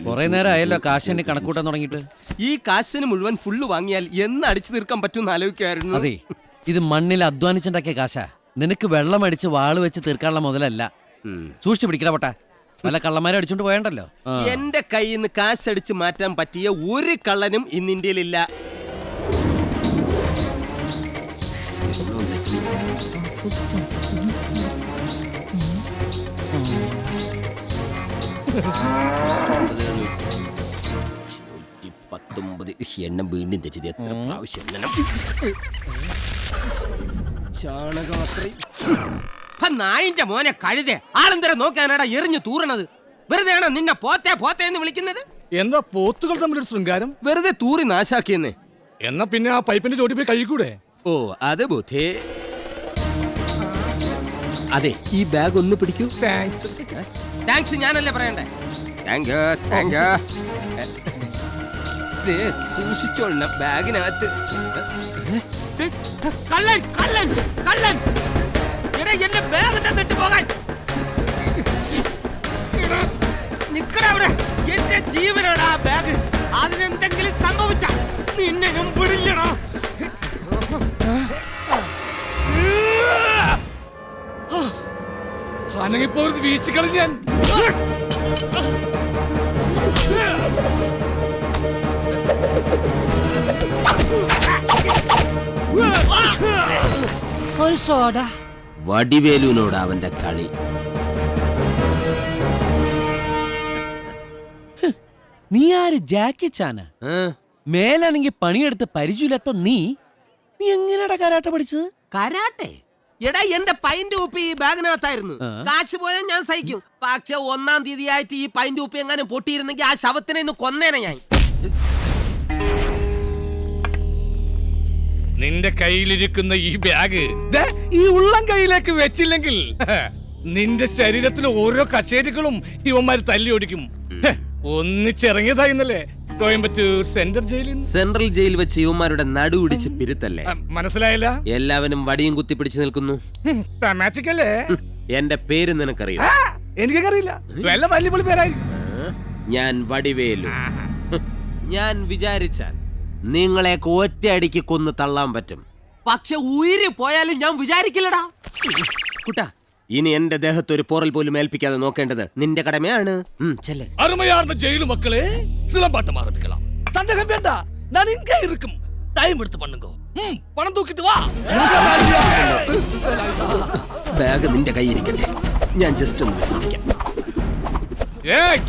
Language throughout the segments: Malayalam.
കുറെ നേരം ആയല്ലോ കാശിന് കണക്കൂട്ടാൻ തുടങ്ങിയിട്ട്. ഈ കാശിന് മുഴുവൻ ഫുള്ള് വാങ്ങിയാൽ എന്ന് അടിച്ചു തീർക്കാൻ പറ്റുമെന്ന് ആലോചിക്കായിരുന്നു. അതെ, ഇത് മണ്ണിൽ അധ്വാനിച്ചുണ്ടാക്കിയ കാശാ. നിനക്ക് വെള്ളം അടിച്ച് വാള് വെച്ച് തീർക്കാനുള്ള മുതലല്ല. സൂക്ഷിച്ചു പിടിക്കണ പൊട്ടാ, പല കള്ളന്മാരെ അടിച്ചോണ്ട് പോയണ്ടല്ലോ. എന്റെ കയ്യിൽ നിന്ന് കാശടിച്ച് മാറ്റാൻ പറ്റിയ ഒരു കള്ളനും ഇന്ന് ഇന്ത്യയിലില്ല. എണ്ണം വീണ്ടും തെറ്റിയത് എത്ര പ്രാവശ്യം നായിന്റെ മോനെ കഴുതേ ആളെന്തര നോക്കാനാടാ എറിഞ്ഞു തൂറണത്? വെറുതെയാണോ നിന്നെ പോത്തേ പോത്തേ എന്ന് വിളിക്കുന്നത്? എന്താ പോത്തുകൾ തമ്മിലൊരു ശൃംഗാരം? വെറുതെ തൂറി നാശാക്കിയെന്ന്. എന്നാ പിന്നെ ആ പൈപ്പിന്റെ ചോട്ടി പോയി കഴിക്കൂടെ? ഓ അത് ബുദ്ധി. അതെ, ഈ ബാഗ് ഒന്ന് പിടിക്കൂ. താങ്ക്സ്. താങ്ക്സ് ഞാനല്ലേ പറയണ്ടേ? Thank you, thank you. സൂക്ഷിച്ചോളണം ബാഗിനകത്ത്. കള്ളൻ കള്ളൻ കള്ളൻ! എന്റെ ബാഗ് തന്നിട്ട് പോകാൻ നിക്കടവിടെ. എന്റെ ജീവനാണ് ആ ബാഗ്. അതിനെന്തെങ്കിലും സംഭവിച്ച നിന്നെ ഞാൻ പിടില്ലടോ. അനങ്ങിപ്പോ വീശിക്കളി ഞാൻ. ഒരു സോഡ. വടിവേലുവിനോട് അവന്റെ കളി. നീ ആര്? ജാക്കി ചാന? മേലാണെങ്കിൽ പണിയെടുത്ത് പരിചയമില്ലാത്ത നീ എങ്ങനെയാടാ കരാട്ട പഠിച്ചത്? കരാട്ടെ? എടാ, എന്റെ പൈന്റ് കുപ്പി ഈ ബാഗിനകത്തായിരുന്നു. കാശ് പോയാൽ ഞാൻ സഹിക്കും. പക്ഷെ 1-ാം തീയതി ആയിട്ട് ഈ പൈന്റ് കുപ്പി എങ്ങാനും പൊട്ടിയിരുന്നെങ്കിൽ ആ ശവത്തിനെ ഇന്ന് കൊന്നേനെ ഞാൻ. നിന്റെ കയ്യിലിരിക്കുന്ന ഈ ബാഗ് ഈ ഉള്ളം കയ്യിലേക്ക് വെച്ചില്ലെങ്കിൽ നിന്റെ ശരീരത്തിലെ ഓരോ കച്ചേരികളും ഇവന്മാര് തല്ലി ഓടിക്കും. ഒന്നിച്ചിറങ്ങിയതായിരുന്നല്ലേ കോയമ്പത്തൂർ സെൻട്രൽ ജയിൽ വെച്ച് ഇവന്മാരുടെ നടുപിടിച്ച് പിരുത്തല്ലേ? മനസ്സിലായില്ല? എല്ലാവരും വടിയും കുത്തിപ്പിടിച്ച് നിൽക്കുന്നു. തമാറ്റിക്കല്ലേ? എന്റെ പേര് നിനക്കറിയോ? എനിക്കറിയില്ല. വല്ല വലിയ പേരായി. ഞാൻ വടിവേലു. ഞാൻ വിചാരിച്ചാൽ നിങ്ങളെ ഒറ്റയടിക്ക് കൊന്ന് തള്ളാൻ പറ്റും. പക്ഷെ ഉയിര് പോയാലും ഞാൻ വിചാരിക്കില്ലടാ കുട്ടാ. ഇനി എന്റെ ദേഹത്ത് ഒരു പോറൽ പോലും ഏൽപ്പിക്കാതെ നോക്കേണ്ടത് നിന്റെ കടമയാണ്. അരുമയാർന്ന ജയിലു മക്കളെ സിലമ്പാട്ടം ആരംഭിക്കണം. സന്ദേഹം വേണ്ട, ഞാൻ ഇങ്ങ ഇരിക്കും. ടൈം എടുത്ത് പണ്ണുങ്കോ. പണം തൂക്കിട്ട് വാ. ബാഗ് നിന്റെ കയ്യിരിക്കട്ടെ, ഞാൻ ജസ്റ്റ് ഒന്ന് വിശ്രമിക്കാം.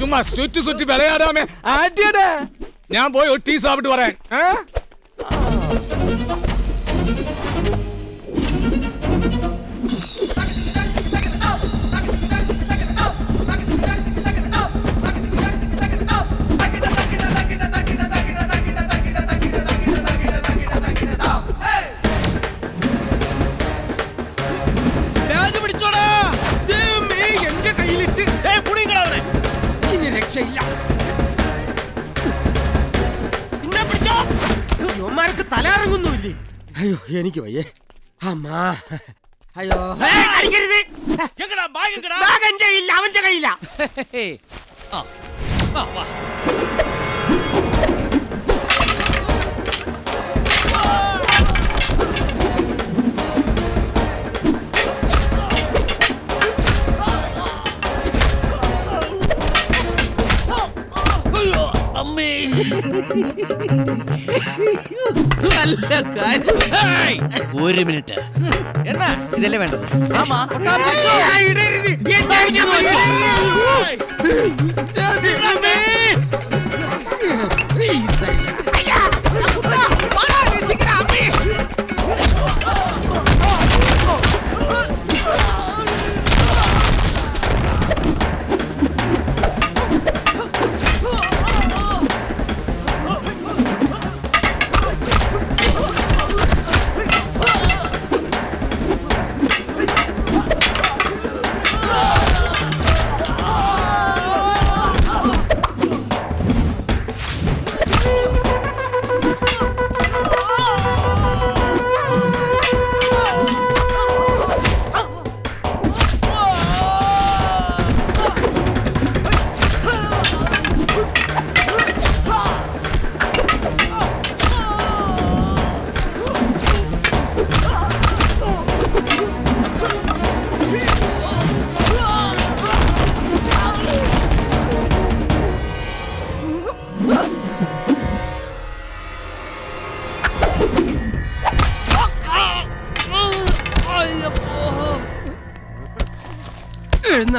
ചുമ്മാ സുറ്റി സുറ്റി വിളയാടാമേ. ഞാൻ പോയി ഒരു ടീ സാപ്പിട്ട് പറയാൻ. എന്റെ കയ്യിലിട്ട് ഇനി രക്ഷയില്ല. ക്ക് തലറങ്ങുന്നില്ലേ? അയ്യോ എനിക്ക് വയ്യേ. അമ്മാ, അയ്യോ അടിക്കരുത്. എന്റെ കയ്യില്ല, അവന്റെ കയ്യില്ല. ഒരു മിനിറ്റ്. എന്നാ ഇതല്ലേ വേണ്ടത്?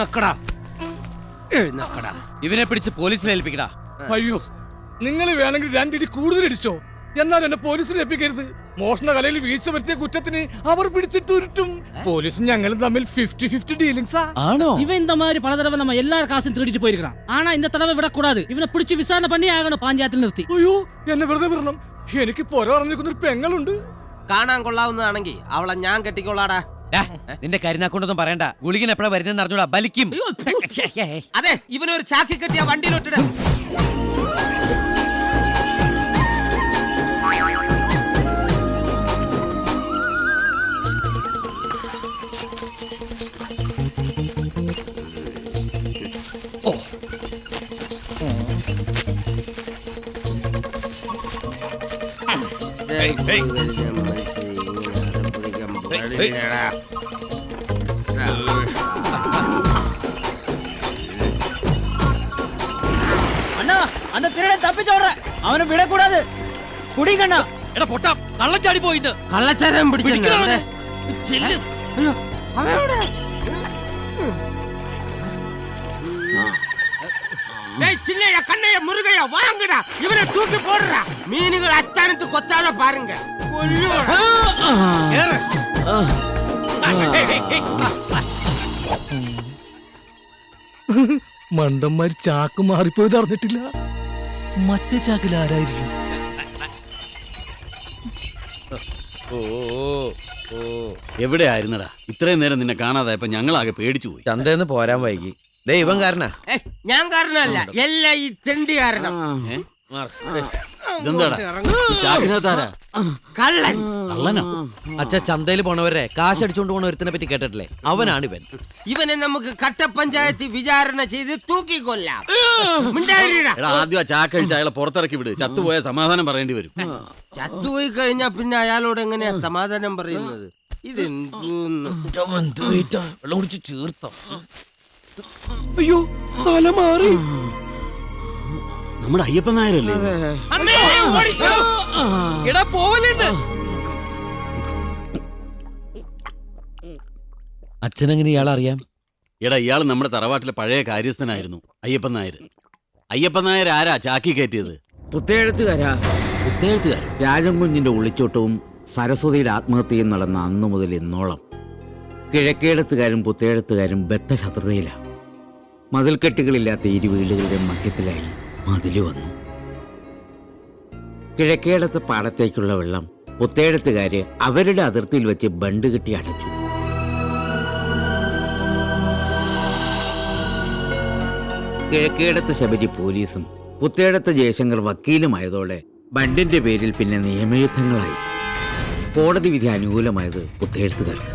എഴുന്നേക്കടാ, എഴുന്നേക്കടാ. ഇവനെ പിടിച്ച് പോലീസിനെ ഏൽപ്പിക്കടാ. അയ്യോ, നിങ്ങൾ വേണമെങ്കിൽ രണ്ടിടി കൂടുതൽ ഇടിച്ചോ, എന്നാൽ എന്നെ പോലീസിനെ ഏൽപ്പിക്കരുത്. മോഷണ കലയിൽ വീഴ്ച വരുത്തിയ കുറ്റത്തിന് അവർ പിടിച്ചിട്ട് ഉരുട്ടും. പോലീസും ഞങ്ങളും തമ്മിൽ 50-50 டீலிங்ஸா. ആണോ? இவன் இந்த மாதிரி பல தடவை நம்ம எல்லார் காசும் திருடிட்டு போயிருக்கான். ஆனா இந்த தடவை விடக்கூடாது. இவனை பிடிச்சு விசாரணை பண்ணி ஆகணும், പഞ്ചായത്തിൽ നിർത്തി. അയ്യോ, എന്നെ വെറുതെ വിടണം. എനിക്ക് പുര പറഞ്ഞിരിക്കുന്ന ഒരു പെങ്ങളുണ്ട്. കാണാൻ കൊള്ളാവുന്നതാണെങ്കിൽ അവളെ ഞാൻ കെട്ടിക്കൊള്ളാടാ. ഡാ, നിന്റെ കരുനാക്കൊണ്ടൊന്നും പറയണ്ട. ഗുളികൻ എപ്പോഴാ വരുന്നതെന്ന് അറിഞ്ഞൂടാ, ബലിക്കും. അതെ, ഇവനൊരു ചാക്കി കെട്ടിയ വണ്ടിയിലോട്ടിട. அண்ணா, அந்த திருடன் தப்பிச்சோடுற, அவனை விடக்கூடாது. குடிங்கண்ணா. എടാ പൊട്ടാ, കള്ളച്ചാടി പോയിന്ന്. കള്ളച്ചാരം പിടിക്കണേ. അയ്യോ, അവനോട് சின்னையா கண்ணைய முருகையா வாங்கடா, இவனை தூக்கி போடுறா. மீனுகள் அஸ்தானத்து கொத்தாத பாருங்க, கொல்லுடா. മണ്ടന്മാര് ചാക്ക് മാറിപ്പോയത് അറിഞ്ഞിട്ടില്ല. മറ്റേ ചാക്കിൽ ആരായിരിക്കും? എവിടെ ആയിരുന്നടാ? ഇത്രയും നേരം നിന്നെ കാണാതായപ്പോ ഞങ്ങളാകെ പേടിച്ചു പോയി. ചന്തേന്ന് പോരാൻ വൈകി. ദേ ഇവൻ കാരണ. ഞാൻ കാരണല്ല, എല്ലാം ഈ തെണ്ടി കാരണം. ഇതെന്താടാ ചാക്കിനകത്താരാ? കള്ളൻ. കള്ളനോ? അച്ഛ, ചന്തയിൽ പോണവരെ കാശ് അടിച്ചോണ്ട് പോണ ഒരുത്തിനെ പറ്റി കേട്ടിട്ടില്ലേ? അവനാണ് ഇവൻ. ഇവനെ നമുക്ക് കട്ടപ്പഞ്ചായത്തിൽ വിചാരണ ചെയ്ത് തൂക്കിക്കൊല്ലാം. എടാ, ആദ്യം ആ ചാക്കഴിച്ച് അയാളെ പുറത്തിറക്കി വിട്. ചത്തുപോയ സമാധാനം പറയേണ്ടി വരും. ചത്തുപോയി കഴിഞ്ഞാ പിന്നെ അയാളോട് എങ്ങനെയാ സമാധാനം പറയുന്നത്? വെള്ളം കുടിച്ച് ചേർത്തോ? അയ്യോ, തല മാറി. നമ്മുടെ അയ്യപ്പൻ നായരല്ലേ? എടാ പോവലുണ്ട്. അച്ഛനെങ്ങനെ ഇയാളറിയാം? എടാ, ഇയാൾ നമ്മുടെ തറവാട്ടിലെ പഴയ കാര്യസ്ഥനായിരുന്നു, അയ്യപ്പൻ നായർ. അയ്യപ്പൻ നായർ ആരാ ചാക്കി കയറ്റിയത്? പുത്തേഴത്തുകാരാ. പുത്തേഴത്തുകാരൻ. രാജൻകുഞ്ഞിന്റെ ഒളിച്ചോട്ടവും സരസ്വതിയുടെ ആത്മഹത്യയും നടന്ന അന്നു മുതൽ ഇന്നോളം കിഴക്കേടത്തുകാരും പുത്തേഴത്തുകാരും ബദ്ധശത്രുതയിലാണ്. മതിൽക്കെട്ടുകളില്ലാത്ത ഇരു വീടുകളുടെ മധ്യത്തിലായി മതില് വന്നു. കിഴക്കേടത്ത് പാടത്തേക്കുള്ള വെള്ളം പുത്തേഴത്തുകാര് അവരുടെ അതിർത്തിയിൽ വെച്ച് ബണ്ട് കെട്ടി അടച്ചു. കിഴക്കേടത്ത് ശബരി പോലീസും പുത്തേഴത്ത് ജയശങ്കർ വക്കീലുമായതോടെ ബണ്ടിന്റെ പേരിൽ പിന്നെ നിയമയുദ്ധങ്ങളായി. കോടതി വിധി അനുകൂലമായത് പുത്തേഴത്തുകാർക്ക്.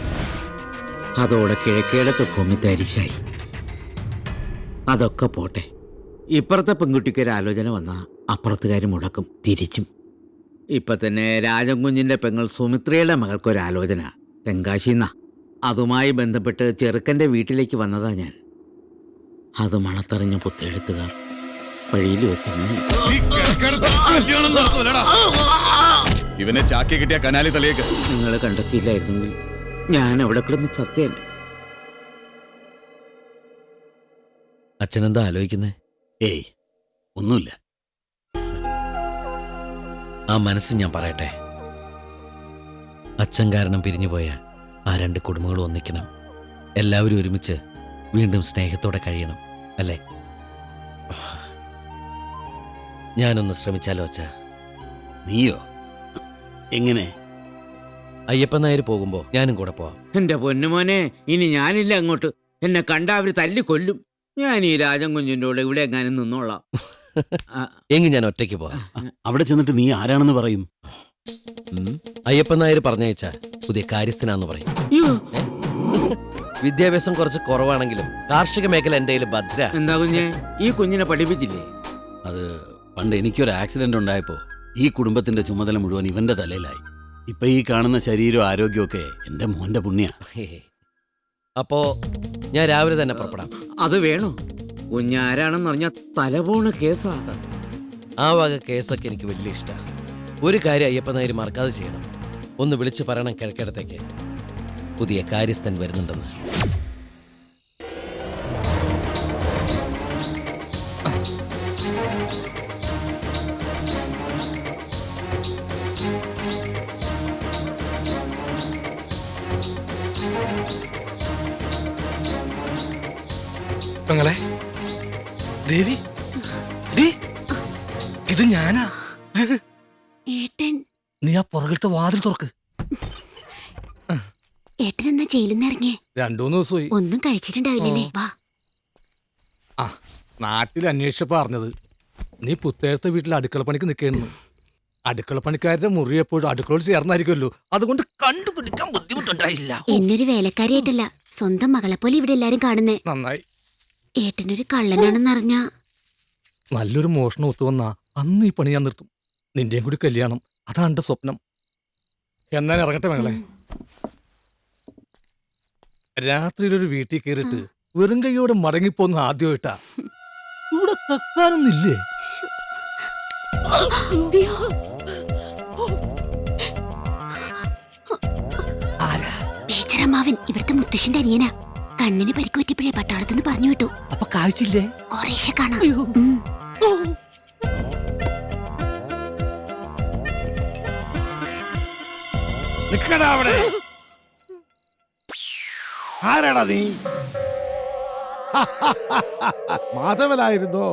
അതോടെ കിഴക്കേടത്ത് ഭൂമി തരിശായി. അതൊക്കെ പോട്ടെ, ഇപ്പുറത്തെ പെൺകുട്ടിക്ക് ഒരു ആലോചന വന്നാൽ അപ്പുറത്തുകാർ മുടക്കും തിരിച്ചും. ഇപ്പൊ തന്നെ രാജൻകുഞ്ഞിന്റെ പെങ്ങൾ സുമിത്രയുടെ മകൾക്കൊരാലോചന തെങ്കാശിന്നാ. അതുമായി ബന്ധപ്പെട്ട് ചെറുക്കൻ്റെ വീട്ടിലേക്ക് വന്നതാ ഞാൻ. അത് മണത്തറിഞ്ഞ പുത്തെഴുത്തുകാർ വഴിയിൽ വെച്ചെന്നെ ഇവനെ ചാക്കി കിട്ടിയ കനാലി തലയേക്ക് നിങ്ങൾ കണ്ടെത്തിയില്ലായിരുന്നെങ്കിൽ ഞാൻ അവിടെ കിടന്ന് സത്യം. അച്ഛനെന്താ ആലോചിക്കുന്നേ? ഏയ്, ഒന്നുമില്ല. ആ മനസ്സ് ഞാൻ പറയട്ടെ. അച്ഛൻ കാരണം പിരിഞ്ഞുപോയ ആ രണ്ട് കുടുംബങ്ങളും ഒന്നിക്കണം. എല്ലാവരും ഒരുമിച്ച് വീണ്ടും സ്നേഹത്തോടെ കഴിയണം, അല്ലേ? ഞാനൊന്ന് ശ്രമിച്ചാലോ അച്ഛ? നീയോ? എങ്ങനെ? അയ്യപ്പൻ നായർ പോകുമ്പോ ഞാനും കൂടെ പോവാം. എന്റെ പൊന്നുമോനെ, ഇനി ഞാനില്ല അങ്ങോട്ട്. എന്നെ കണ്ട അവര് തല്ലിക്കൊല്ലും. ഞാൻ ഈ രാജൻകുഞ്ഞിൻ്റെ കൂടെ ഇവിടെ എങ്ങാനും നിന്നോളാം. എങ്കിൽ ഞാൻ ഒറ്റയ്ക്ക് പോവാം. അവിടെ ചെന്നിട്ട് നീ ആരാണെന്ന് പറയും? അയ്യപ്പൻ നായർ പറഞ്ഞയച്ച പുതിയ കാര്യസ്ഥനാന്ന് പറയും. വിദ്യാഭ്യാസം കുറച്ച് കുറവാണെങ്കിലും കാർഷിക മേഖല എന്റെ കയ്യിൽ ഭദ്ര. എന്താ കുഞ്ഞെ, ഈ കുഞ്ഞിനെ പഠിപ്പിച്ചില്ലേ? അത് പണ്ട് എനിക്കൊരു ആക്സിഡന്റ് ഉണ്ടായപ്പോ ഈ കുടുംബത്തിന്റെ ചുമതല മുഴുവൻ ഇവന്റെ തലയിലായി. ഇപ്പൊ ഈ കാണുന്ന ശരീരവും ആരോഗ്യമൊക്കെ എന്റെ മോന്റെ പുണ്യ. അപ്പോ ഞാൻ രാവിലെ തന്നെ പുറപ്പെടാം. അത് വേണോ? കുഞ്ഞാരാണെന്ന് പറഞ്ഞാൽ തലപോണ കേസാ. ആ വക കേസൊക്കെ എനിക്ക് വലിയ ഇഷ്ടമാണ്. ഒരു കാര്യം അയ്യപ്പൻ നായർ മറക്കാതെ ചെയ്യണം. ഒന്ന് വിളിച്ചു പറയണം കിഴക്കേടത്തേക്ക് പുതിയ കാര്യസ്ഥൻ വരുന്നുണ്ടെന്ന്. ദേവി ഡീ, ഇത് ഞാനാ. ഏട്ടൻ നീ ആ പുറകിലത്തെ വാതിൽ തുറക്ക്. ഏട്ടൻ എന്നാ ജയിലിൽ നിന്ന് ഇറങ്ങിയേ? 2-3 ദിവസമായി. ഒന്നും കഴിച്ചിട്ടുണ്ടാവില്ലല്ലേ? വാ. ആ, നാട്ടിൽ അന്വേഷിച്ചപ്പോ അറിഞ്ഞത് നീ പുത്തേഴത്തെ വീട്ടിൽ അടുക്കളപ്പണിക്ക് നിൽക്കുന്നു. അടുക്കളപ്പണിക്കാരുടെ മുറി എപ്പോഴും അടുക്കളോട് ചേർന്നായിരിക്കുമല്ലോ, അതുകൊണ്ട് കണ്ടുപിടിക്കാൻ ബുദ്ധിമുട്ടുണ്ടായില്ല. എന്നൊരു വേലക്കാരിയായിട്ടല്ല, സ്വന്തം മകളെ പോലെ ഇവിടെ എല്ലാരും കാണുന്നേ. നന്നായി. ഏട്ടനൊരു കള്ളനാണെന്നറിഞ്ഞ നല്ലൊരു മോഷണം ഒത്തുവന്നാ അന്ന് ഈ പണി ഞാൻ നിർത്തും. നിന്റെയും കൂടി കല്യാണം, അതാണ് എന്റെ സ്വപ്നം. എന്നാൽ ഇറങ്ങട്ടെ മകളെ. രാത്രിയിലൊരു വീട്ടിൽ കയറിയിട്ട് വെറും കൈയോടെ മടങ്ങിപ്പോന്ന് ആദ്യമായിട്ടാ. ഇവിടെ കക്കാനൊന്നില്ലേ? പേച്ചറമ്മാവൻ ഇവിടുത്തെ മുത്തശ്ശന്റെ അനിയനാ. കണ്ണിന് പരിക്കുപറ്റിയപ്പോഴേ പട്ടാളത്തുനിന്ന് പറഞ്ഞു വിട്ടു. അപ്പൊ കാഴ്ചയില്ലേ? കുറേശ്ശെ കാണാം. നിക്കടാ അവിടെ. ആരാടാ നീ? മാധവനായിരുന്നോ?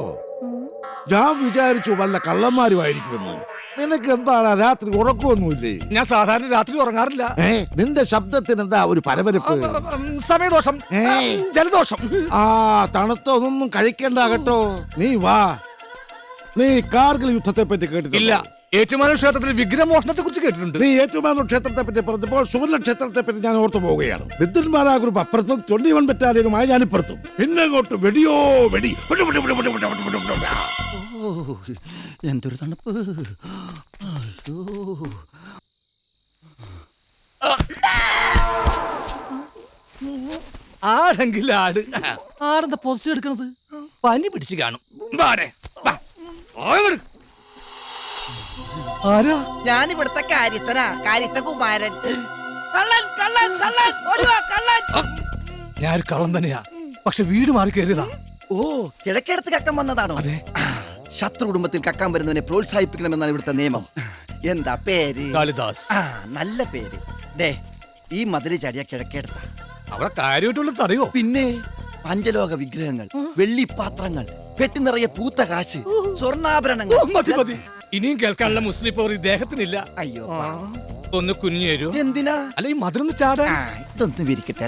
ഞാൻ വിചാരിച്ചു വല്ല കള്ളന്മാരുമായിരിക്കുമെന്ന്. നിനക്ക് എന്താണ് രാത്രി ഉറക്കമൊന്നുമില്ലേ? ഞാൻ സാധാരണ രാത്രി ഉറങ്ങാറില്ല. നിന്റെ ശബ്ദത്തിന് എന്താ ഒരു പരപരപ്പ്? സമയദോഷം, ജലദോഷം. ആ, തണുത്തൊന്നും കഴിക്കണ്ട കേട്ടോ. നീ വാ. നീ കാർഗിൽ യുദ്ധത്തെ പറ്റി കേട്ടിട്ടില്ല? ഇല്ല. ഏറ്റുമാനൂർ ക്ഷേത്രത്തിൽ വിഗ്രഹമോഷണത്തെ കുറിച്ച് കേട്ടിട്ടുണ്ട്. നീ ഏറ്റുമാനൂർ ക്ഷേത്രത്തെ പറ്റി പറഞ്ഞപ്പോൾ സുവർണ ക്ഷേത്രത്തെ പറ്റി ഞാൻ ഓർത്തു പോവുകയാണ്. വിദ്വന്മാരാ ഗ്രൂപ്പ് അപ്പുറത്തും 21 ബറ്റാലിയനുമായി ഞാൻ ഇപ്പുറത്തും. പിന്നെ അങ്ങോട്ട് വെടിയോ വെടി. എന്തൊരു തണുപ്പ്. ആടെങ്കിൽ ആട്. ആടെന്താ പൊതിച്ചെടുക്കണത്? പനി പിടിച്ച് കാണും. ആരാ? ഞാൻ ഇവിടുത്തെ കാര്യസ്ഥനാ, കാര്യസ്ഥ കുമാരൻ. കള്ളൻ കള്ളൻ കള്ളൻ, ഓടിവാ കള്ളൻ. ഞാൻ ഒരു കള്ളം തന്നെയാ, പക്ഷെ വീട് മാറി കയറിയതാ. ഓ, കിഴക്കേടത്ത് കക്കാൻ വന്നതാണോ? അതെ. ശത്രു കുടുംബത്തിൽ കക്കാൻ വരുന്നവനെ പ്രോത്സാഹിപ്പിക്കണമെന്നാണ് ഇവിടുത്തെ നിയമം. എന്താ പേര്? കാളിദാസ്. ആ, നല്ല പേര്. ദേ, ഈ മതില് ചാടിയ കിഴക്കേടത്ത. അവിടെ കാര്യമായിട്ടുള്ളത് അറിയോ? പിന്നെ പഞ്ചലോക വിഗ്രഹങ്ങൾ, വെള്ളിപ്പാത്രങ്ങൾ, പെട്ടി നിറയെ പൂത്ത കാശ്, സ്വർണ്ണാഭരണങ്ങൾ. മതി മതി, ഇനിയും കേൾക്കാനുള്ള മുസ്ലിം പോർ ഇദ്ദേഹത്തിനില്ല. അയ്യോ, ഒന്ന് കുഞ്ഞു തരൂ. എന്തിനാ? അല്ല, ഈ മധുരന്ന് ചാടാ. ഇതൊന്നും വിരിക്കട്ടെ.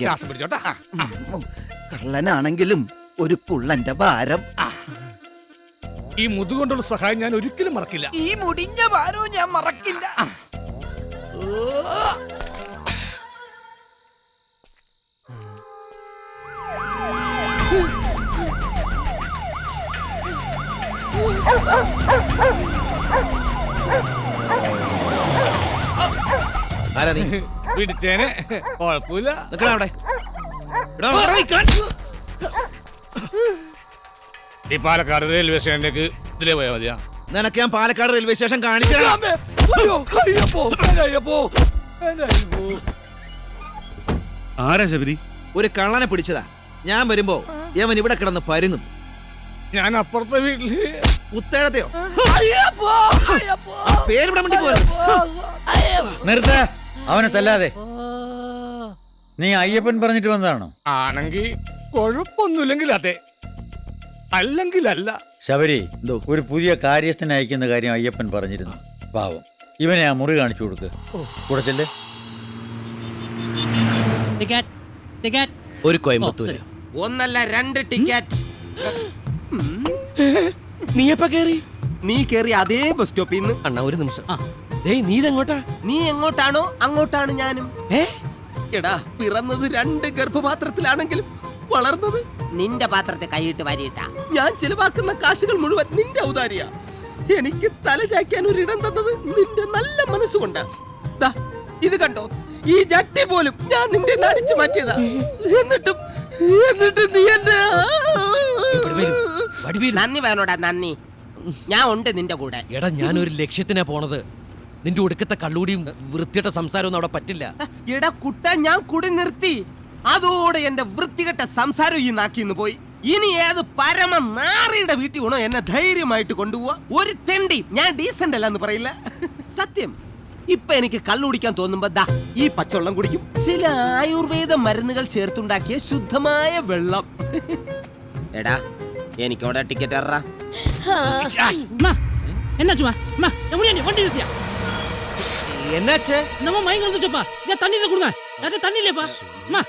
ശ്വാസം പിടിച്ചോട്ടാ. കള്ളനാണെങ്കിലും ഒരു കുള്ളന്റെ ഭാരം. ഈ മുതുകൊണ്ടുള്ള സഹായം ഞാൻ ഒരിക്കലും മറക്കില്ല. ഈ മുടിഞ്ഞ ഭാരവും ഞാൻ മറക്കില്ല. പിടിച്ചേനെ, കുഴപ്പമില്ല. ഈ പാലക്കാട് റെയിൽവേ സ്റ്റേഷനിലേക്ക് ഇതിലേ പോയാ മതിയാ? നിനക്ക് ഞാൻ പാലക്കാട് റെയിൽവേ സ്റ്റേഷൻ കാണിച്ചു. ആരാ ശബരി? ഒരു കള്ളനെ പിടിച്ചതാ. ഞാൻ വരുമ്പോ യവൻ ഇവിടെ കിടന്ന് പരുങ്ങുന്നു. ഞാൻ അപ്പുറത്തെ വീട്ടില്. പുത്തേഴത്തെയോ? പേരിവിടെ വേണ്ടി പോരാ. നിർത്ത, അവനെ തല്ലാതെ. നീ അയ്യപ്പൻ പറഞ്ഞിട്ട് വന്നതാണോ? ആണെങ്കിൽ കുഴപ്പമൊന്നുമില്ലെങ്കിൽ അതെ, അല്ലെങ്കിൽ അല്ല. ശബരി, ഒരു പുതിയ കാര്യസ്ഥനെ അയക്കുന്ന കാര്യം അയ്യപ്പൻ പറഞ്ഞിരുന്നു. പാവം, ഇവനെ ആ മുറി കാണിച്ചു കൊടുക്ക്. കൊടുത്തില്ലേ? ഒരു കോയമ്പത്തൂര്. ഒന്നല്ല 2 ടിക്കറ്റ്. നീ എപ്പ കേറി? നീ കേറി അതേ ബസ് സ്റ്റോപ്പിൽ നിന്ന്. അണ്ണാ, ഒരു നിമിഷം. നീ ഇതെങ്ങോട്ടാ? നീ എങ്ങോട്ടാണോ അങ്ങോട്ടാണ് ഞാനും. എടാ, പിറന്നത് 2 ഗർഭപാത്രത്തിലാണെങ്കിലും വളർന്നത് നിന്റെ പാത്രത്തെ കൈയിട്ട് വാരിയിട്ടാ. ഞാൻ ചിലവാക്കുന്ന കാശുകൾ മുഴുവൻ നിന്റെ ഔദാര്യ. എനിക്ക് തല ചായ്ക്കാൻ ഒരിടം തന്നത് നിന്റെ നല്ല മനസ്സുകൊണ്ട്. ദാ, ഇത് കണ്ടോ, ഈ ജട്ടി പോലും ഞാൻ നിന്റെ നടിച്ചു മാറ്റിയതാ. എന്നിട്ടും നീ എന്നെ നന്ദി വേണോടാ, നന്ദി. ഞാൻ ഉണ്ട് നിന്റെ കൂടെ. എടാ, ഞാനൊരു ലക്ഷ്യത്തിനാ പോണത്. നിന്റെ ഒടുക്കത്തെ കള്ളൂടിയും വൃത്തിയുടെ സംസാരമൊന്നും അവിടെ പറ്റില്ല. എടാ കുട്ട, ഞാൻ കുടി നിർത്തി. അതോടെ എന്റെ വൃത്തികെട്ട സംസാരം ഈ നാക്കിന്ന് പോയി. ഇനി ഏത് പരമ നാറിയുടെ വീട്ടിൽ വേണോ എന്നെ ധൈര്യമായിട്ട് കൊണ്ടുപോവാ. ഒരു തെണ്ടി ഞാൻ ഡീസന്റ് അല്ലെന്ന് പറയില്ല. സത്യം, ഇപ്പൊ എനിക്ക് കള്ളുടിക്കാൻ തോന്നുമ്പോ ദാ ഈ പച്ചവെള്ളം കുടിക്കും. ചില ആയുർവേദ മരുന്നുകൾ ചേർത്തുണ്ടാക്കിയ ശുദ്ധമായ വെള്ളം. എടാ എനിക്കോടെ ടിക്കറ്റ് എറാ. அம்மா என்னாச்சுமா அம்மா எப்படியா நீ வண்டி நிறுத்தியா എന്നാച്ചേ நம்ம மயங்க வந்துச்சுப்பா இத தண்ணியில கொடுங்க அது தண்ணி இல்லையப்பா அம்மா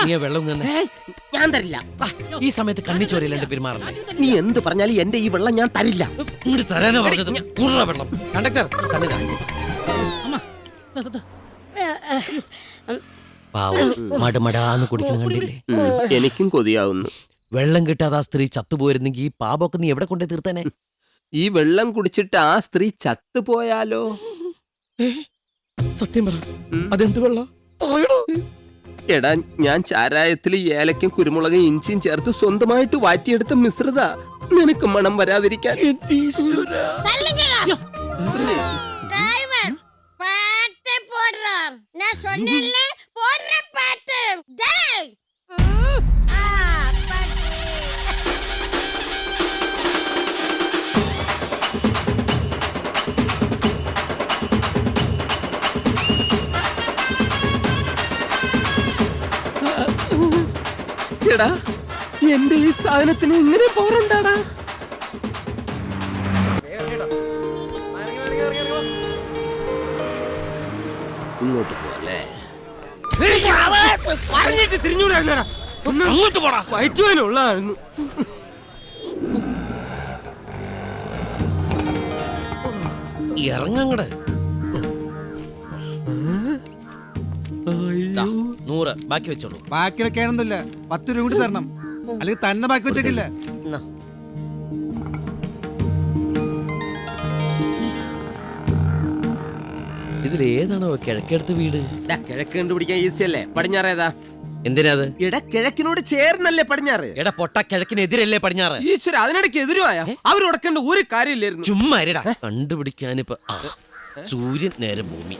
നീ വെള്ളം തന്നെ ഞാൻ തരില്ല. ഈ സമയത്ത് കണ്ണി ചോരയില്ലാണ്ട് പെരുമാറണ്ടേ നീ എന്ത് പറഞ്ഞാലും എന്റെ ഈ വെള്ളം ഞാൻ തരില്ല. ഇങ്ങോട്ട് തരാനോ പറഞ്ഞത് ഉരുള വെള്ളം കണ്ടക്ടർ തന്നെ அம்மா പാവം മടമടാന്ന് കുടിക്കണം കണ്ടില്ലേ എനിക്കും കൊതിയാവുന്നു. വെള്ളം കിട്ടാതെ ആ സ്ത്രീ ചത്തുപോയിരുന്നെങ്കിൽ ഈ പാപമൊക്കെ നീ എവിടെ കൊണ്ടേ തീർത്തേനെ ഈ വെള്ളം കുടിച്ചിട്ട് ആ സ്ത്രീ ചത്തുപോയാലോ? സത്യം പറ അതെന്ത് വെള്ളം എടാ ഞാൻ ചാരായത്തിൽ ഏലക്കും കുരുമുളകും ഇഞ്ചിയും ചേർത്ത് സ്വന്തമായിട്ട് വാറ്റിയെടുത്ത മിശ്രിത. നിനക്ക് മണം വരാതിരിക്കാൻ நான் சொன்னேன்ல போடுற பாட்டு டேய் എടാ എന്റെ ഈ സാധനത്തിന് ഇങ്ങനെ പോറുണ്ടാടാ. ഇങ്ങോട്ട് പോവല്ലേ? പറഞ്ഞിട്ട് തിരിഞ്ഞൂടാ. അങ്ങോട്ട് പോടാ വയറ്റുവാനുള്ളതായിരുന്നു. ഇറങ്ങങ്ങട് 100 ബാക്കി വെച്ചോളൂ ബാക്കി വെക്കാനൊന്നുമില്ല, 10 രൂപ കൂടി തരണം, അല്ലെങ്കിൽ തന്നെ ബാക്കി വെച്ചേക്കില്ല. ഇതിലേതാണോ കിഴക്കെടുത്ത് വീട് കിഴക്ക് കണ്ടുപിടിക്കാൻ ഈസി അല്ലേ? പടിഞ്ഞാറേതാ? എന്തിനാ അത് എടാ കിഴക്കിനോട് ചേർന്നല്ലേ പടിഞ്ഞാറ്? എടാ പൊട്ട കിഴക്കിനെതിരല്ലേ പടിഞ്ഞാറ് ഈശ്വര അതിനിടയ്ക്ക് എതിരുമായ അവർ ഉടക്കേണ്ട ഒരു കാര്യമില്ലായിരുന്നു. ചുമ്മാ ഇരടാ കണ്ടുപിടിക്കാനിപ്പോ സൂര്യൻ നേരെ ഭൂമി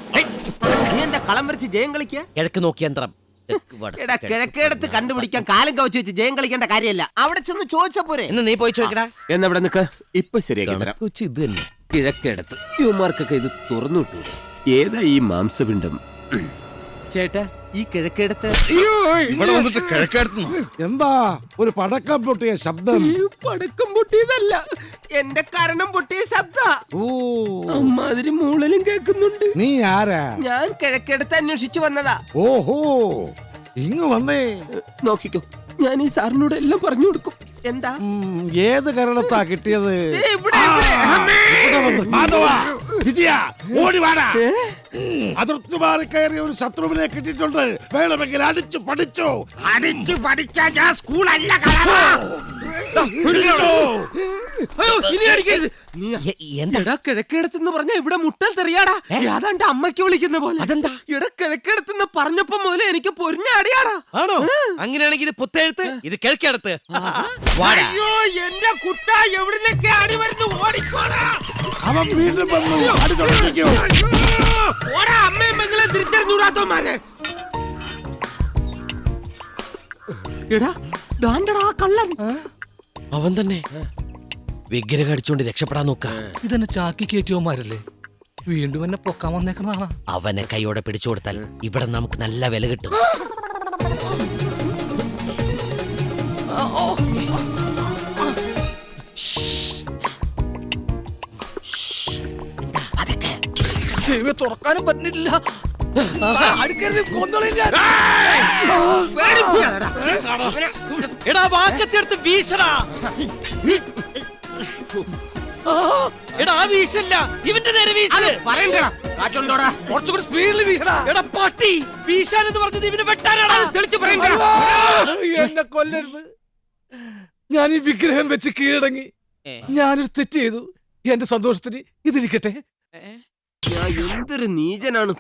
നീ എന്താ കളം വരച്ച് ജയം കളിക്ക? കിഴക്ക് നോക്കി യന്ത്രം തെക്ക് വടക്ക് എടാ കിഴക്കേടത്ത് കണ്ടുപിടിക്കാൻ കാലം കവച്ച് വെച്ച് ജയം കളിക്കേണ്ട കാര്യമല്ല, അവിടെ ചെന്ന് ചോദിച്ചാ പോരെ. എന്നാ നീ പോയി ചോദിക്കടാ എന്നവിടെ നിക്ക, ഇപ്പൊ ശരിയാക്കി തരാം. കൊച്ചി ഇത് തന്നെ കിഴക്കെടുത്ത് ഇവന്മാർക്കൊക്കെ ഇത് തുറന്നു വിട്ടു. ഏതാ ഈ മാംസപിണ്ഡം? ചേട്ടാ ഈ കിഴക്കേടത്ത് ഇവിടെ വന്നിട്ട് കിഴക്കെടുത്തു എന്താ ഒരു പടക്കം പൊട്ടിയ ശബ്ദം? പടക്കം പൊട്ടിയതല്ല, എന്റെ കരണം പൊട്ടിയ ശബ്ദ. അമ്മാതിരി മൂളലും കേൾക്കുന്നുണ്ട്. നീ ആരാ? ഞാൻ കിഴക്കേടത്ത് അന്വേഷിച്ചു വന്നതാ. ഓഹോ ഇങ്ങ് വന്നേ. നോക്കിക്കോ, ഞാൻ ഈ സാറിനോട് എല്ലാം പറഞ്ഞു കൊടുക്കും. എന്താ ഏത് കരണത്താ കിട്ടിയത്? ഇവിടെ, ഇവിടെ. മാധവ, വിജയ, ഓടി വാടാ. അതിർത്തി മാറി കയറിയ ഒരു ശത്രുവിനെ കിട്ടിയിട്ടുണ്ട്. വേണമെങ്കിൽ അടിച്ചു പഠിച്ചോ. അടിച്ചു പഠിക്കാൻ ഞാൻ സ്കൂളല്ല. എന്താ കിഴക്കേടത്തെന്ന് പറഞ്ഞ ഇവിടെ മുട്ടൽ തെറിയാടാ. അതാണ്ട് അമ്മയ്ക്ക് വിളിക്കുന്ന പോലെ. അതെന്താ? ഇവിടെ കിഴക്കേടത്തെന്ന് പറഞ്ഞപ്പോ മുതലേ എനിക്ക് പൊരിഞ്ഞാടിയാടാ. ആണോ? അങ്ങനെയാണെങ്കിൽ ഇത് പുത്തേഴുത്ത്, ഇത് കിഴക്കെടുത്ത്. അയ്യോ എന്റെ കുട്ട എവിടുന്നൊക്കെ അടി വരുന്നു, ഓടിക്കോടാ. അവൻ വീണ്ടും വന്നു. അടി തുടങ്ങിക്കോ. ഓടാ അമ്മയും മകളെ തിരിച്ചറിഞ്ഞൂടാത്തവന്മാരെ. എടാ ദാണ്ടടാ കള്ളൻ. അവൻ തന്നെ വിഗ്രഹം അടിച്ചോണ്ട് രക്ഷപ്പെടാൻ നോക്ക. ഇതെന്നെ ചാക്കി കയറ്റിയോമാരല്ലേ? വീണ്ടും എന്നെ പൊക്കാൻ വന്നേക്കുന്നതാണ്. അവനെ കൈയോടെ പിടിച്ചു കൊടുത്താൽ ഇവിടെ നമുക്ക് നല്ല വില കിട്ടും. തുറക്കാനും പറ്റുന്നില്ല. എടാ വാക്കത്തെടുത്ത് വീശടാ. എടാ വീശല്ല, ഇവന്റെ നേരെ വീശ്. പറയണ്ടടാ കാറ്റുണ്ടോടാ. കുറച്ചുകൂടി സ്പീഡിൽ വീശടാ. എടാ പട്ടി, വീശാൻ എന്ന് പറഞ്ഞത് ഇവന് വെട്ടാനാടാ. തെളിച്ച് പറയണ്ടടാ. എന്നെ കൊല്ലരുത്. ഞാൻ ഈ വിഗ്രഹം വെച്ച് കീഴടങ്ങി. ഞാനൊരു തെറ്റ് ചെയ്തു. എന്റെ സന്തോഷത്തിന് ഇതിരിക്കട്ടെ. ഞാൻ എന്തൊരു നീചനാണ്.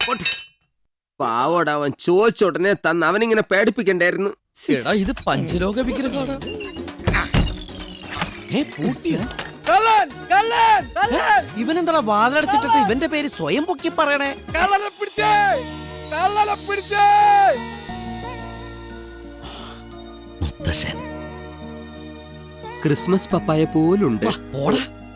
പാവോടാ, അവൻ ചോദിച്ചോടനെ തന്ന് അവനിങ്ങനെ പേടിപ്പിക്കണ്ടായിരുന്നു. എടാ ഇത് പഞ്ചലോക വിഗ്രഹമാണ്. ഇവനെന്താ വാതിലടച്ചിട്ടിട്ട് ഇവന്റെ പേര് സ്വയം പൊക്കി പറയണേ? മുത്തശ്ശൻ ക്രിസ്മസ് പപ്പായ പോലുണ്ട്.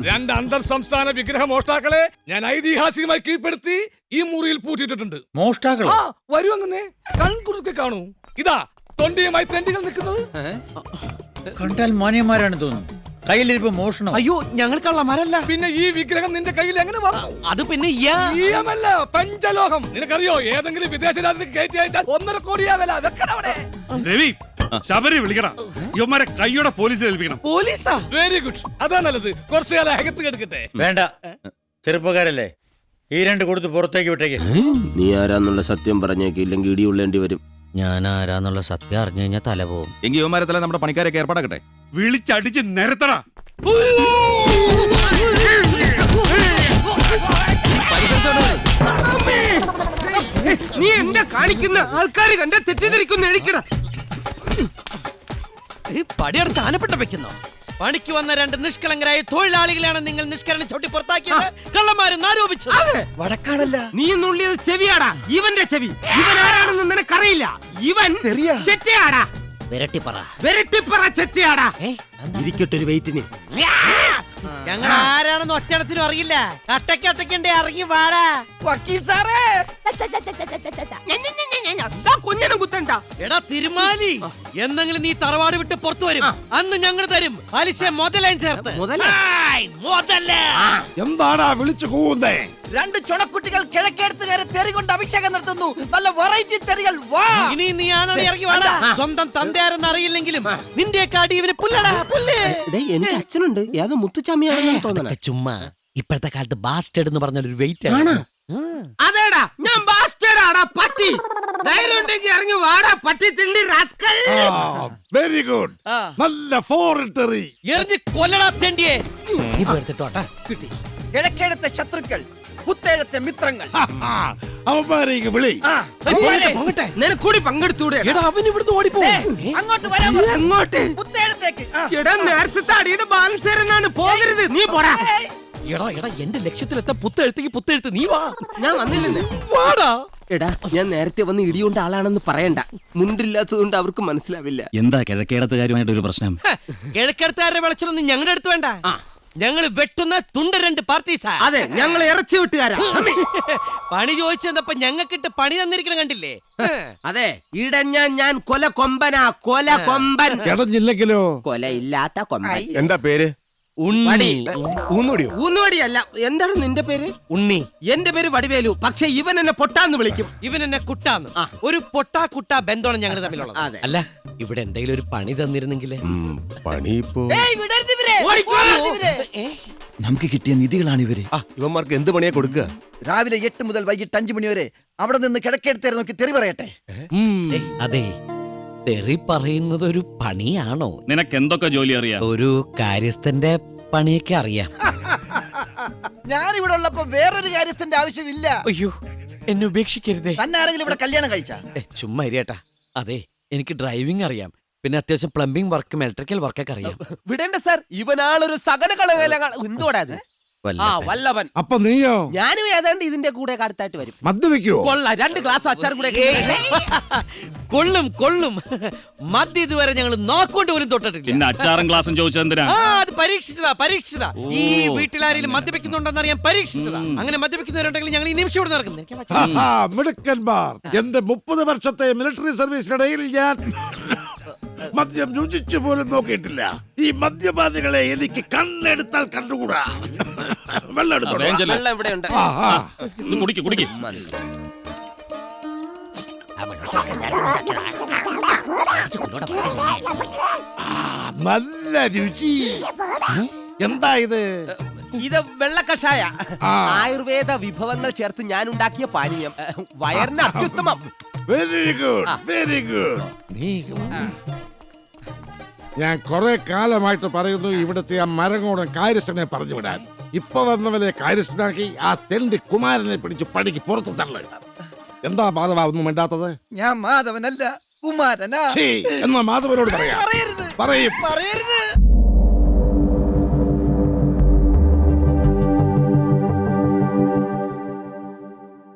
രണ്ട് അന്തർ സംസ്ഥാന വിഗ്രഹ മോഷ്ടാക്കളെ ഞാൻ ഐതിഹാസികമായി കീഴ്പ്പെടുത്തി ഈ മുറിയിൽ പൂട്ടിയിട്ടുണ്ട്. മോഷ്ടാക്കളോ? വരൂ അങ്ങനെ കൺകുറുക്കെ കാണൂ. ഇതാ തൊണ്ടിയുമായി തെണ്ടികൾ നിൽക്കുന്നത്. കണ്ടാൽ മാന്യന്മാരാണ് തോന്നുന്നു. കയ്യിലിരിപ്പ് മോഷണം. അയ്യോ ഞങ്ങൾ കള്ളന്മാരല്ല. പിന്നെ ഈ വിഗ്രഹം നിന്റെ കയ്യിൽ എങ്ങനെ വന്നു? അത് പിന്നെ ഈയമല്ല, പഞ്ചലോഹം. നിനക്കറിയോ, ഏതെങ്കിലും വിദേശ രാജ്യത്ത് കയറ്റി അയച്ചാൽ 1.5 കോടിയാ വില. വെക്കണവിടെ. രവി ശബരി വിളിക്കണം, ഇവന്മാരെ കൈയോടെ പോലീസിൽ ഏൽപ്പിക്കണം. പോലീസാ? വെരി ഗുഡ്, അതാ നല്ലത്. കുറച്ചു കാലം അകത്ത് കിടക്കട്ടെ. വേണ്ട, ചെറുപ്പക്കാരല്ലേ, ഈ 2 കൊടുത്ത് പുറത്തേക്ക് വിട്ടേക്ക്. നീ ആരാന്നുള്ള സത്യം പറഞ്ഞേക്ക്, ഇല്ലെങ്കിൽ ഇടിയുള്ളേണ്ടി വരും. ഞാൻ ആരാന്നുള്ള സത്യം അറിഞ്ഞു കഴിഞ്ഞാൽ തല പോവും. എങ്കിൽ ഇവന്മാരെ തല നമ്മുടെ പണിക്കാരൊക്കെ ഏർപ്പാടാക്കട്ടെ. വിളിച്ചടിച്ച് നിരത്തടാ. നീ എന്താ കാണിക്കുന്ന? ആൾക്കാർ കണ്ട തെറ്റിദ്ധരിക്കുന്ന എഴുക്കട. പടിയടച്ച് ആനപ്പെട്ട വെക്കുന്നോ? പണിക്ക് വന്ന 2 നിഷ്കളങ്കരായ തൊഴിലാളികളാണ് നിങ്ങൾ നിഷ്കരണം ചവിട്ടി പുറത്താക്കിയത്, കള്ളന്മാരെന്ന് ആരോപിച്ചത്. വടക്കാണല്ല, നീ നുള്ളിയത് ചെവിയാടാ. ഇവന്റെ ചെവി. ഇവൻ ആരാണെന്ന് നിനക്കറിയില്ല. ഇവൻ ചെറ്റയാടാ. വെരട്ടിപ്പറ ചെറ്റയാടാ. ഇരിക്കട്ടെ ഒരു വെയിറ്റിന്. ഞങ്ങൾ ആരാണെന്ന് ഒറ്റണത്തിനും അറിയില്ല. അട്ടക്കണ്ടേ ഇറങ്ങി വാടാ. വക്കീൽ സാറേ, കുഞ്ഞനും കുത്തണ്ട. എടാ തിരുമാലി, എന്തെങ്കിലും നീ തറവാട് വിട്ട് പുറത്തു വരും, അന്ന് ഞങ്ങൾ തരും പലിശ മുതലേം ചേർത്ത്. എന്താടാ വിളിച്ചു കൂവുന്നേ? 2 ചുണക്കുട്ടികൾ കിഴക്കേടുത്തുകാരെ തെറി കൊണ്ട് അഭിഷേകം നടത്തുന്നു. നല്ല വെറൈറ്റി തെറികൾ. വാ, ഇനി നീ ആണോ ഇറങ്ങി വാടാ. സ്വന്തം തന്തയാരെന്ന് അറിയില്ലെങ്കിലും നിന്റെ കാടി ഇവന് പുല്ലടാ പുല്ല്. എനിക്ക് അച്ഛനുണ്ട്, ഏതോ മുത്തുച്ചാമിയാണെന്ന് തോന്നണ. ചുമ്മാ ഇപ്പോഴത്തെ കാലത്ത് ബാസ്റ്റേഡ് എന്ന് പറഞ്ഞൊരു വെയിറ്റ് ആണ്. അതേടാ, ഞാൻ ബാസ്റ്റേഡാടാ പട്ടി. ധൈര്യം ഉണ്ടെങ്കിൽ ഇറങ്ങി വാടാ പട്ടി തിണ്ടി റാസ്കൽ. വെരി ഗുഡ്, നല്ല ഫോറിൻ തെറി. എറിഞ്ഞ് കൊല്ലടാ തെണ്ടിയെ. ഇപ്പൊ എടുത്തിട്ടോട്ടാ. കിട്ടി. കിഴക്കേടത്തെ ശത്രുക്കൾ, പുത്തേഴത്തെ മിത്രങ്ങൾ. അവന്മാരേക്ക് വിളി. നിനക്ക് കൂടി പങ്കെടുത്തൂടെ? അവൻ ഇവിടുന്ന് ഓടിപ്പോ. അങ്ങോട്ട് വരാൻ പറ. അങ്ങോട്ട്. പുത്തേഴത്തേക്ക്. എടാ, നേരത്തെ അടിയുടെ ബാലൻസേരനാണ്. പോകരുത്, നീ പോടാ. എടാ എന്റെ ലക്ഷ്യത്തിലെത്താൻ പുത്തെഴുത്ത് നീ വാ. ഞാൻ വന്നില്ലെന്ന്. വാടാ. എടാ, ഞാൻ നേരത്തെ വന്ന് ഇടിയുണ്ട ആളാണെന്ന് പറയണ്ട. മുണ്ടില്ലാത്തതുകൊണ്ട് അവർക്ക് മനസ്സിലാവില്ല. എന്താ കിഴക്കേടത്തുകാരുമായിട്ട് ഒരു പ്രശ്നം? കിഴക്കെടുത്തുകാരുടെ വിളിച്ചൊന്നും ഞങ്ങളുടെ അടുത്ത് വേണ്ട. ഞങ്ങൾ വെട്ടുന്ന തുണ്ട 2 പാർട്ടീസാ. അതെ, ഞങ്ങൾ ഇറച്ചി വിട്ടുകാരാ. പണി ചോദിച്ചപ്പോ ഞങ്ങൾക്കിട്ട് പണി തന്നിരിക്കണ കണ്ടില്ലേ? അതെ, ഞാൻ കൊല കൊമ്പനാ. കൊല കൊമ്പൻ. ഇടഞ്ഞില്ലെങ്കിലോ? കൊല ഇല്ലാത്ത കൊമ്പൻ. എന്താ പേര്? ഉണ്ണി. ഊന്നുവടിയല്ല. എന്താണ് നിന്റെ പേര്? ഉണ്ണി. എന്റെ പേര് വടിവേലു. പക്ഷെ ഇവൻ എന്നെ പൊട്ടാന്ന് വിളിക്കും. ഇവൻ എന്നെ കുട്ടാന്ന്. ഒരു പൊട്ടാ കുട്ടാ ബന്ധമാണ് ഞങ്ങൾ തമ്മിലുള്ളത്. അല്ല, ഇവിടെ എന്തെങ്കിലും ഒരു പണി തന്നിരുന്നെങ്കിൽ. പണി ഇപ്പോ നമുക്ക് കിട്ടിയ നിധികളാണ് ഇവര്. ഇവന്മാർക്ക് എന്ത് പണിയാ കൊടുക്കുക? രാവിലെ 8 മുതൽ വൈകിട്ട് 5 മണി വരെ അവിടെ നിന്ന് കിഴക്കേടുത്തേരെ നോക്കി തെറി പറയട്ടെ. അതെ, തെറി പറയുന്നത് ഒരു പണിയാണോ? നിനക്ക് എന്തൊക്കെ ജോലി അറിയാം? ഒരു കാര്യസ്ഥന്റെ പണിയൊക്കെ അറിയാം. ഞാൻ ഇവിടെ ഉള്ളപ്പോ വേറൊരു കാര്യസ്ഥന്റെ ആവശ്യമില്ല. അയ്യോ, എന്നെ ഉപേക്ഷിക്കരുതേ. തന്നെ ആരെങ്കിലും ഇവിടെ കല്യാണം കഴിച്ച? ചുമ്മാ ഇരിയേട്ടാ. അതെ, എനിക്ക് ഡ്രൈവിംഗ് അറിയാം. പിന്നെ അത്യാവശ്യം പ്ലംബിംഗ് വർക്കും ഇലക്ട്രിക്കൽ വർക്കൊക്കെ അറിയാം. വിടേണ്ട സാർ, ഇവനാളൊരു സകല കളകല. എന്തുവാടാ അത്? വല്ലഭൻ. അപ്പൊ നീയോ? ഞാനും ഏതാണ്ട് ഇതിന്റെ കൂടെ അടുത്തായിട്ട് വരും. മദ്യപിക്കുവോ? കൊള്ള 2 ഗ്ലാസ് അച്ചാർ കൂടെ. കൊള്ളും. മദ്യം ഇതുവരെ ഞങ്ങൾ നോക്കൊണ്ട് പോലും തൊട്ടിട്ടില്ല. പിന്നെ അച്ചാറും ഗ്ലാസും ചോദിച്ചെന്തിനാ? അത് പരീക്ഷിച്ചതാ. ഈ വീട്ടിലാരെങ്കിലും മദ്യപിക്കുന്നുണ്ടെന്ന് അറിയാൻ പരീക്ഷിച്ചതാ. അങ്ങനെ മദ്യപിക്കുന്നവരുണ്ടെങ്കിൽ ഞങ്ങൾ ഈ നിമിഷം ഇവിടെ നടക്കും. മിടുക്കന്മാർ. എന്റെ 30 വർഷത്തെ മിലിറ്ററി സർവീസിനിടയിൽ ഞാൻ മദ്യം രുചിച്ചു പോലും നോക്കിയിട്ടില്ല. ഈ മദ്യപാനികളെ എനിക്ക് കണ്ണെടുത്താൽ കണ്ടുകൂടാ. വെള്ളം എടുത്തോ. വെള്ളം ഇവിടെ ഉണ്ട്. കുടിക്ക്. നല്ല രുചി. എന്താ ഇത്? ഇത് വെള്ളക്കഷായ. ആയുർവേദ വിഭവങ്ങൾ ചേർത്ത് ഞാൻ ഉണ്ടാക്കിയ പാനീയം. വയറിന് അത്യുത്തമം. Very good. ഞാൻ കുറെ കാലമായിട്ട് പറയുന്നു ഇവിടുത്തെ ആ മരങ്ങോടൻ കാര്യസ്ഥനെ പറഞ്ഞു വിടാൻ. ഇപ്പൊ വന്നവനെ കാര്യസ്ഥനാക്കി ആ തെണ്ടി കുമാരനെ പിടിച്ച് പടിക്ക് പുറത്തു തള്ളു. എന്താ മാധവ ഒന്നും വേണ്ടാത്തത്? ഞാൻ മാധവനല്ല, കുമാരനാ. എന്നാ മാധവനോട് പറയാം. പറയരുത്. പറയും. പറയരുത്.